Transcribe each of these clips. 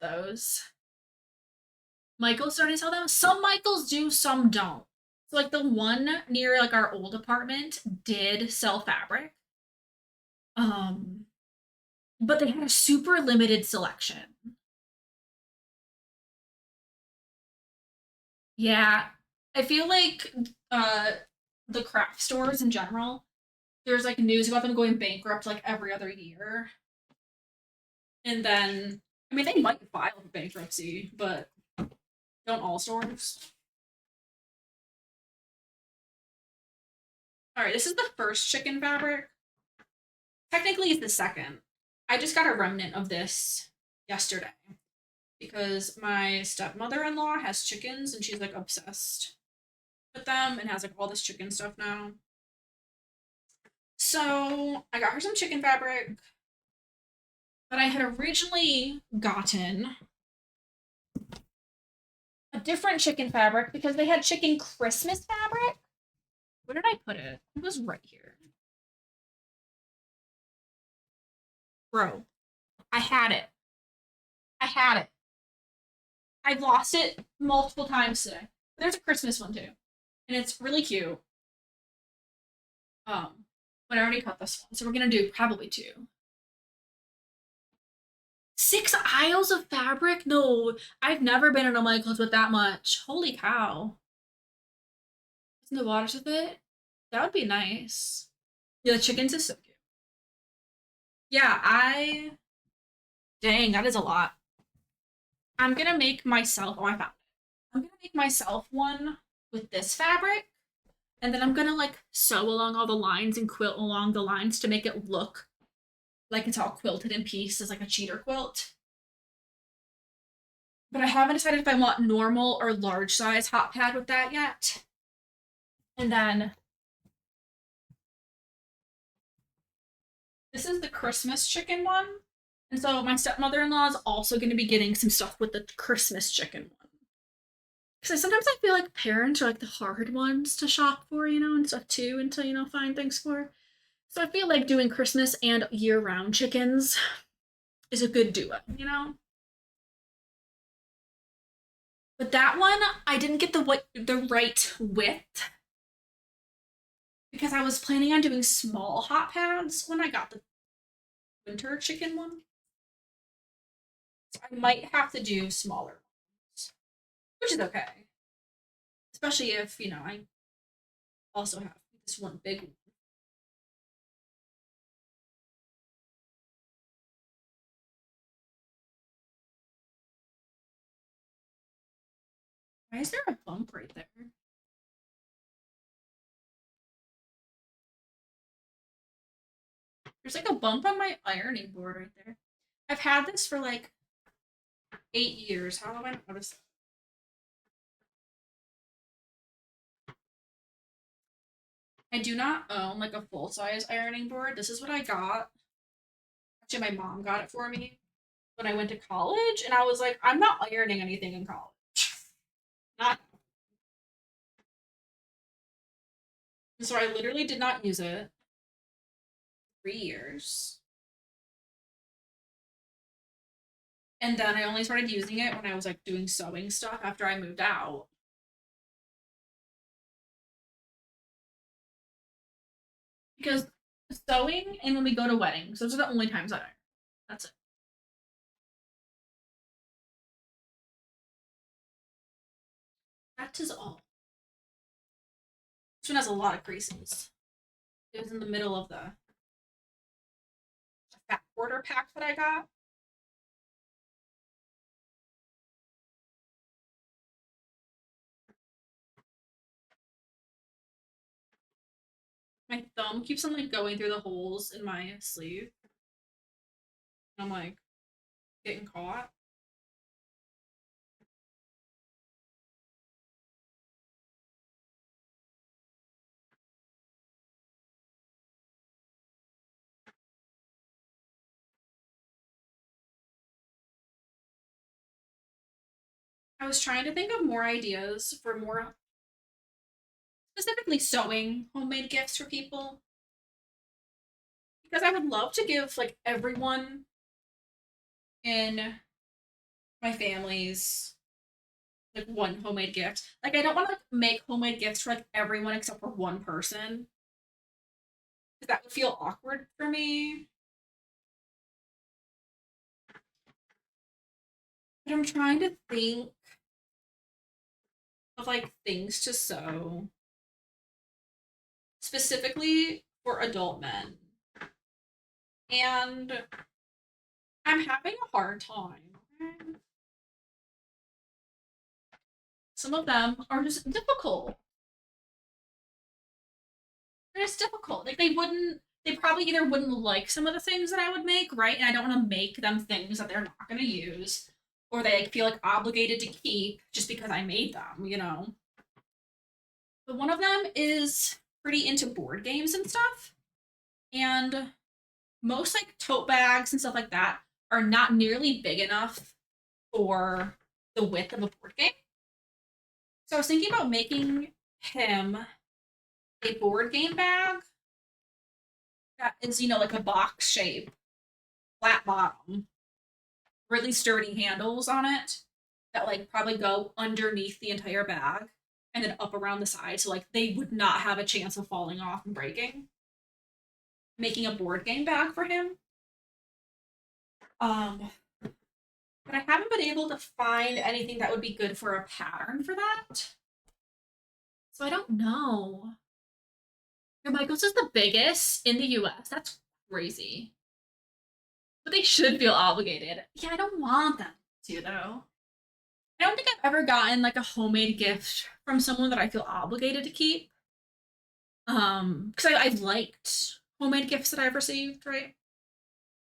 those. Michael's starting to sell them. Some Michaels do, some don't. So like the one near like our old apartment did sell fabric. Um, but they had a super limited selection. Yeah. I feel like uh the craft stores in general, there's like news about them going bankrupt like every other year. And then I mean they might file for bankruptcy, but don't all stores? Alright, this is the first chicken fabric. Technically it's the second. I just got a remnant of this yesterday because my stepmother-in-law has chickens and she's like obsessed with them and has like all this chicken stuff now. So I got her some chicken fabric, but I had originally gotten a different chicken fabric because they had chicken Christmas fabric. Where did I put it? It was right here. Bro, I had it. I had it. I've lost it multiple times today. There's a Christmas one too. And it's really cute. But I already cut this one, so we're gonna do probably two. 6 aisles of fabric? No, I've never been in a Michaels with that much. Holy cow. Isn't the waters with it? That would be nice. Yeah, the chickens is so cute. Yeah, I. Dang, that is a lot. I'm gonna make myself. Oh, I found it. I'm gonna make myself one with this fabric, and then I'm gonna like sew along all the lines and quilt along the lines to make it look like it's all quilted in pieces, like a cheater quilt. But I haven't decided if I want normal or large size hot pad with that yet. And then this is the Christmas chicken one. And so my stepmother-in-law is also going to be getting some stuff with the Christmas chicken one. Because sometimes I feel like parents are like the hard ones to shop for, and stuff too, and to, find things for. So I feel like doing Christmas and year-round chickens is a good duo. But that one, I didn't get the right width because I was planning on doing small hot pads when I got the winter chicken one. So I might have to do smaller ones, which is okay. Especially if, I also have this one big one. Why is there a bump right there? There's like a bump on my ironing board right there. I've had this for like 8 years. How have I not noticed that? I do not own like a full size ironing board. This is what I got. Actually, my mom got it for me when I went to college, and I was like, I'm not ironing anything in college. Not. So I literally did not use it 3 years. And then I only started using it when I was like doing sewing stuff after I moved out. Because sewing and when we go to weddings, those are the only times I iron. That's it. That is all. This one has a lot of creases. It was in the middle of the fat quarter pack that I got. My thumb keeps on like going through the holes in my sleeve. I'm like getting caught. I was trying to think of more ideas for more specifically sewing homemade gifts for people because I would love to give like everyone in my family's like one homemade gift. Like I don't want to like, make homemade gifts for like everyone except for one person because that would feel awkward for me. But I'm trying to think of like things to sew specifically for adult men. And I'm having a hard time. Some of them are just difficult. They're just difficult. Like they probably either wouldn't like some of the things that I would make, right? And I don't want to make them things that they're not going to use, or they like, feel like obligated to keep just because I made them, you know? But one of them is pretty into board games and stuff. And most like tote bags and stuff like that are not nearly big enough for the width of a board game. So I was thinking about making him a board game bag that is, like a box shape, flat bottom, really sturdy handles on it that like probably go underneath the entire bag and then up around the side. So like they would not have a chance of falling off and breaking. Making a board game bag for him. Um, but I haven't been able to find anything that would be good for a pattern for that. So I don't know. Michael's is the biggest in the US. That's crazy. But they should feel obligated. Yeah, I don't want them to though. I don't think I've ever gotten like a homemade gift from someone that I feel obligated to keep. Because I've liked homemade gifts that I've received, right?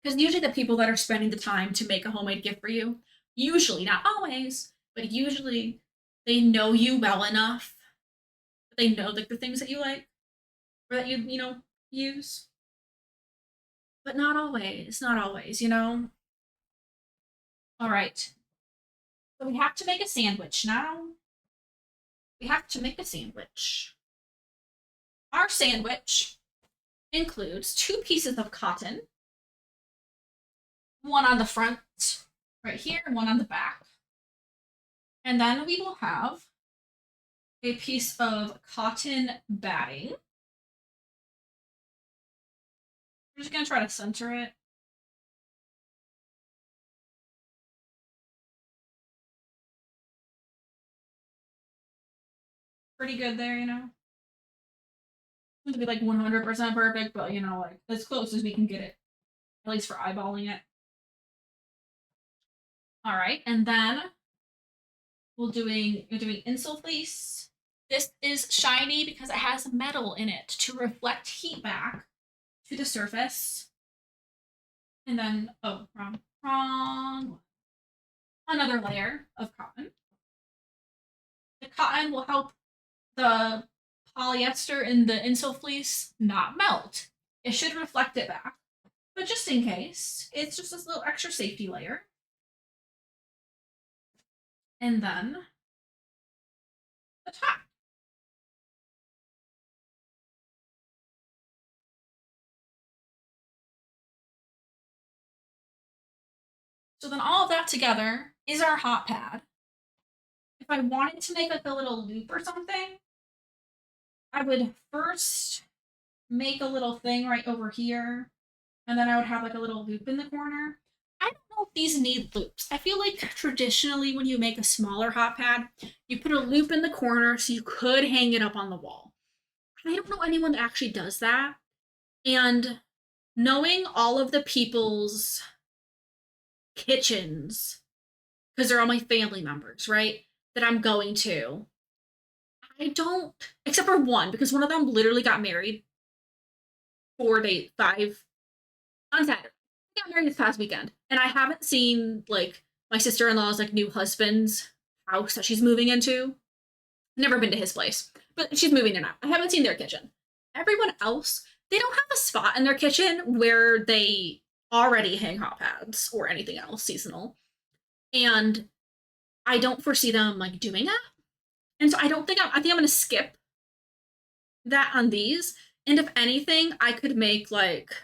Because usually the people that are spending the time to make a homemade gift for you, usually, not always, but usually they know you well enough. They know like the things that you like or that you use. But not always. All right. So we have to make a sandwich now. We have to make a sandwich. Our sandwich includes 2 pieces of cotton, one on the front right here and one on the back. And then we will have a piece of cotton batting. I'm just going to try to center it. Pretty good there. Not to be like 100% perfect, but like as close as we can get it, at least for eyeballing it. All right, and then we're doing insole fleece. This is shiny because it has metal in it to reflect heat back to the surface. And then, oh, wrong. Another layer of cotton. The cotton will help the polyester in the insole fleece not melt. It should reflect it back. But just in case, it's just this little extra safety layer. And then the top. So then all of that together is our hot pad. If I wanted to make like a little loop or something, I would first make a little thing right over here, and then I would have like a little loop in the corner. I don't know if these need loops. I feel like traditionally when you make a smaller hot pad, you put a loop in the corner so you could hang it up on the wall. I don't know anyone that actually does that. And knowing all of the people's kitchens, because they're all my family members, right? That I'm going to. I don't, except for one, because one of them literally got married 4 days, five, on Saturday. They got married this past weekend. And I haven't seen, like, my sister in law's, like, new husband's house that she's moving into. Never been to his place, but she's moving there now. I haven't seen their kitchen. Everyone else, they don't have a spot in their kitchen where they already hang hot pads or anything else seasonal. And I don't foresee them like doing that. And so I think I'm gonna skip that on these. And if anything, I could make like,